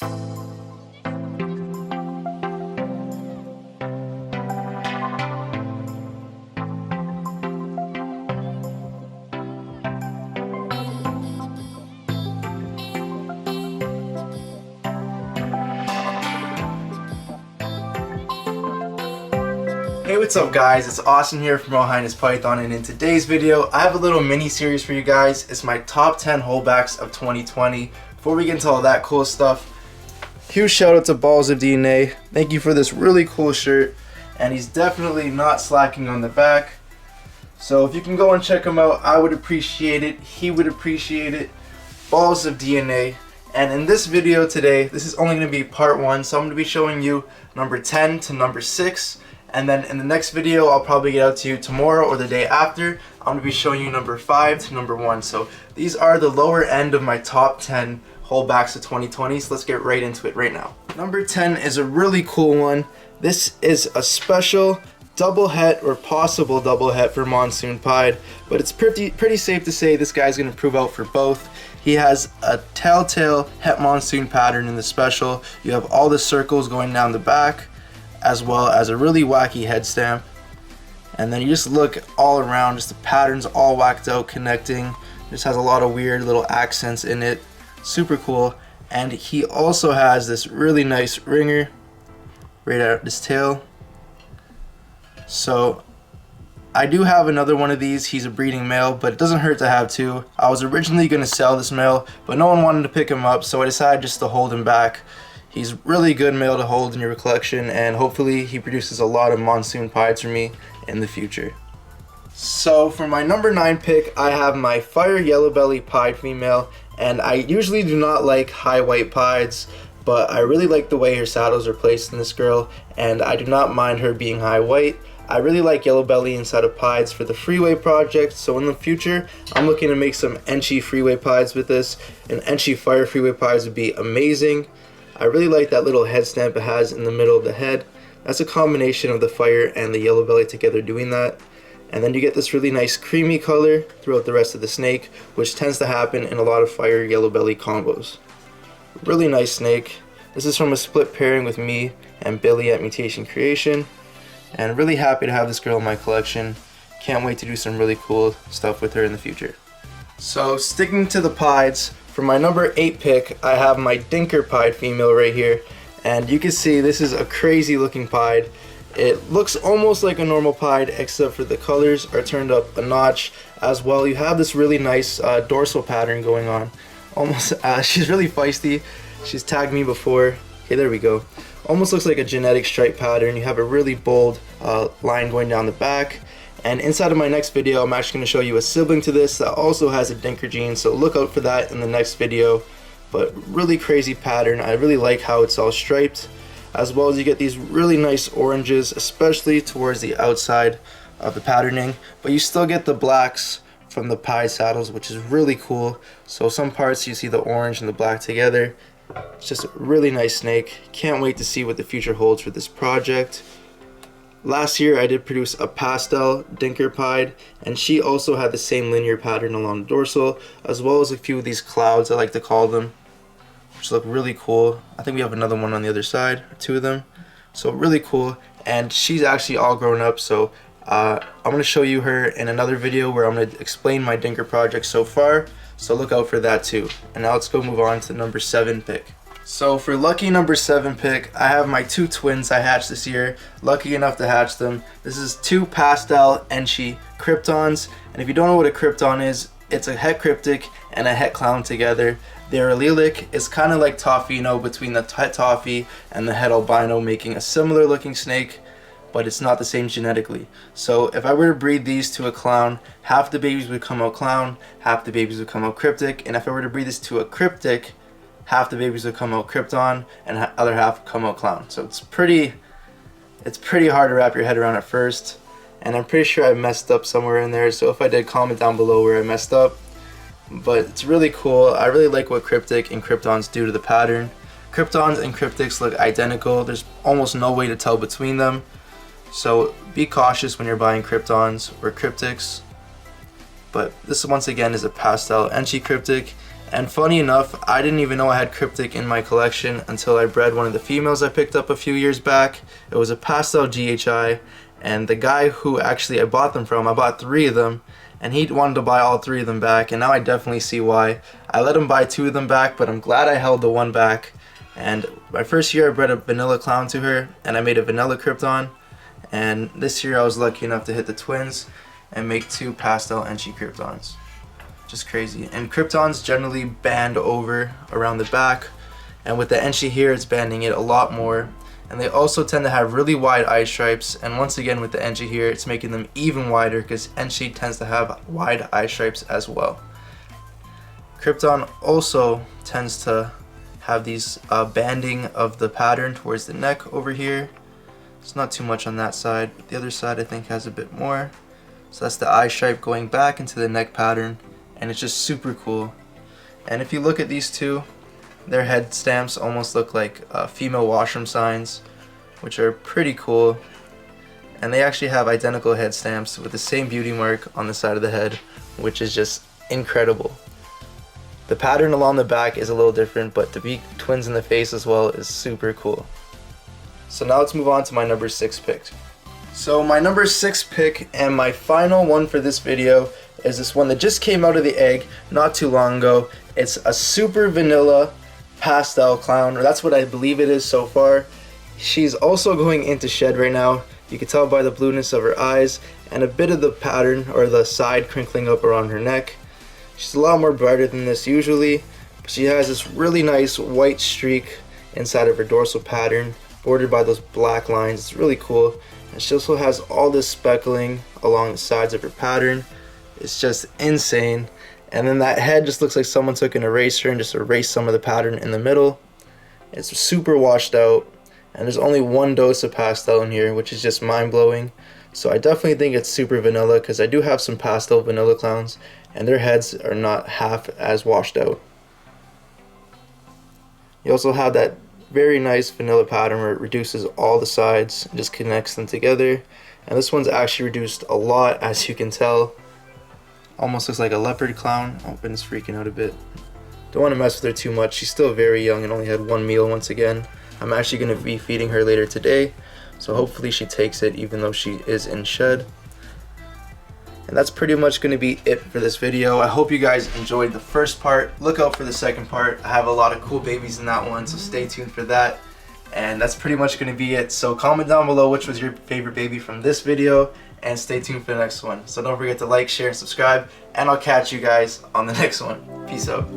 Hey, what's up guys, it's Austin here from Royal Highness Python, and in today's video I have a little mini series for you guys. It's my top 10 holdbacks of 2020. Before we get into all that cool stuff, huge shout out to Balls of DNA. Thank you for this really cool shirt, and he's definitely not slacking on the back. So if you can go and check him out, I would appreciate it, he would appreciate it. Balls of DNA. And in this video today, this is only going to be part 1, so I'm going to be showing you number 10 to number 6. And then in the next video, I'll probably get out to you tomorrow or the day after. I'm going to be showing you number 5 to number 1. So these are the lower end of my top 10 holdbacks of 2020. So let's get right into it right now. Number 10 is a really cool one. This is a special double het or possible double het for Monsoon Pied. But it's pretty safe to say this guy's going to prove out for both. He has a telltale het monsoon pattern in the special. You have all the circles going down the back, as well as a really wacky head stamp, and then you just look all around, just the patterns all whacked out, connecting. Just has a lot of weird little accents in it, super cool. And he also has this really nice ringer right at his tail. So I do have another one of these. He's a breeding male, but it doesn't hurt to have two. I was originally going to sell this male, but no one wanted to pick him up, so I decided just to hold him back. He's really good male to hold in your collection, and hopefully he produces a lot of Monsoon Pieds for me in the future. So for my number 9 pick, I have my Fire Yellow Belly Pied female, and I usually do not like high white pieds, but I really like the way her saddles are placed in this girl, and I do not mind her being high white. I really like Yellow Belly inside of pieds for the freeway project, so in the future I'm looking to make some Enchi freeway pieds with this, and Enchi Fire freeway pieds would be amazing. I really like that little head stamp it has in the middle of the head. That's a combination of the fire and the yellow belly together doing that. And then you get this really nice creamy color throughout the rest of the snake, which tends to happen in a lot of fire yellow belly combos. Really nice snake. This is from a split pairing with me and Billy at Mutation Creation. And really happy to have this girl in my collection. Can't wait to do some really cool stuff with her in the future. So sticking to the pieds, for my number 8 pick, I have my Dinker Pied female right here, and you can see this is a crazy looking pied. It looks almost like a normal pied, except for the colors are turned up a notch. As well, you have this really nice dorsal pattern going on. Almost, she's really feisty. She's tagged me before. Okay, there we go. Almost looks like a genetic stripe pattern. You have a really bold line going down the back. And inside of my next video, I'm actually going to show you a sibling to this that also has a Dinker gene, so look out for that in the next video. But really crazy pattern. I really like how it's all striped, as well as you get these really nice oranges, especially towards the outside of the patterning. But you still get the blacks from the pied saddles, which is really cool. So some parts you see the orange and the black together. It's just a really nice snake. Can't wait to see what the future holds for this project. Last year I did produce a pastel Dinker Pied, and she also had the same linear pattern along the dorsal, as well as a few of these clouds I like to call them, which look really cool. I think we have another one on the other side, or 2 of them. So really cool, and she's actually all grown up, so I'm going to show you her in another video where I'm going to explain my Dinker project so far, so look out for that too. And now let's go move on to the number 7 pick. So for lucky number 7 pick, I have my 2 twins I hatched this year. Lucky enough to hatch them. This is 2 Pastel Enchi Kryptons, and if you don't know what a Krypton is, it's a het cryptic and a het clown together. They're allelic. It's kind of like Toffino between the het toffee and the het albino, making a similar looking snake, but it's not the same genetically. So if I were to breed these to a clown, half the babies would come out clown, half the babies would come out cryptic, and if I were to breed this to a cryptic, half the babies would come out Krypton and the other half come out Clown. So it's pretty hard to wrap your head around at first, and I'm pretty sure I messed up somewhere in there, so if I did, comment down below where I messed up. But it's really cool. I really like what Cryptic and Kryptons do to the pattern. Kryptons and Cryptics look identical. There's almost no way to tell between them, so be cautious when you're buying Kryptons or Cryptics. But this once again is a Pastel Enchi Cryptic, And funny enough, I didn't even know I had cryptic in my collection until I bred one of the females I picked up a few years back. It was a Pastel GHI, and the guy who actually I bought them from, I bought 3 of them, and he wanted to buy all 3 of them back, and now I definitely see why. I let him buy 2 of them back, but I'm glad I held the one back. And my first year I bred a vanilla clown to her, and I made a vanilla Krypton, and this year I was lucky enough to hit the twins and make 2 Pastel Enchi Kryptons. Just crazy. And Kryptons generally band over around the back, and with the Enchi here it's banding it a lot more. And they also tend to have really wide eye stripes, and once again with the Enchi here it's making them even wider because Enchi tends to have wide eye stripes as well. Krypton also tends to have these banding of the pattern towards the neck over here. It's not too much on that side, but the other side I think has a bit more. So that's the eye stripe going back into the neck pattern, and it's just super cool. And if you look at these two, their head stamps almost look like female washroom signs, which are pretty cool. And they actually have identical head stamps with the same beauty mark on the side of the head, which is just incredible. The pattern along the back is a little different, but to be twins in the face as well is super cool. So now let's move on to my number 6 pick. So my number 6 pick and my final one for this video is this one that just came out of the egg not too long ago. It's a super vanilla Pastel Clown, or that's what I believe it is so far. She's also going into shed right now. You can tell by the blueness of her eyes and a bit of the pattern or the side crinkling up around her neck. She's a lot more brighter than this usually, but she has this really nice white streak inside of her dorsal pattern bordered by those black lines. It's really cool. And she also has all this speckling along the sides of her pattern. It's just insane. And then that head just looks like someone took an eraser and just erased some of the pattern in the middle. It's super washed out, and there's only 1 dose of pastel in here, which is just mind-blowing. So I definitely think it's super vanilla because I do have some pastel vanilla clowns and their heads are not half as washed out. You also have that very nice vanilla pattern where it reduces all the sides and just connects them together. And this one's actually reduced a lot, as you can tell. Almost looks like a leopard clown. Oh, and it's freaking out a bit. Don't want to mess with her too much. She's still very young and only had 1 meal once again. I'm actually going to be feeding her later today, so hopefully she takes it even though she is in shed. And that's pretty much going to be it for this video. I hope you guys enjoyed the first part. Look out for the second part. I have a lot of cool babies in that one, so stay tuned for that. And that's pretty much going to be it. So comment down below which was your favorite baby from this video, and stay tuned for the next one. So don't forget to like, share, and subscribe, and I'll catch you guys on the next one. Peace out.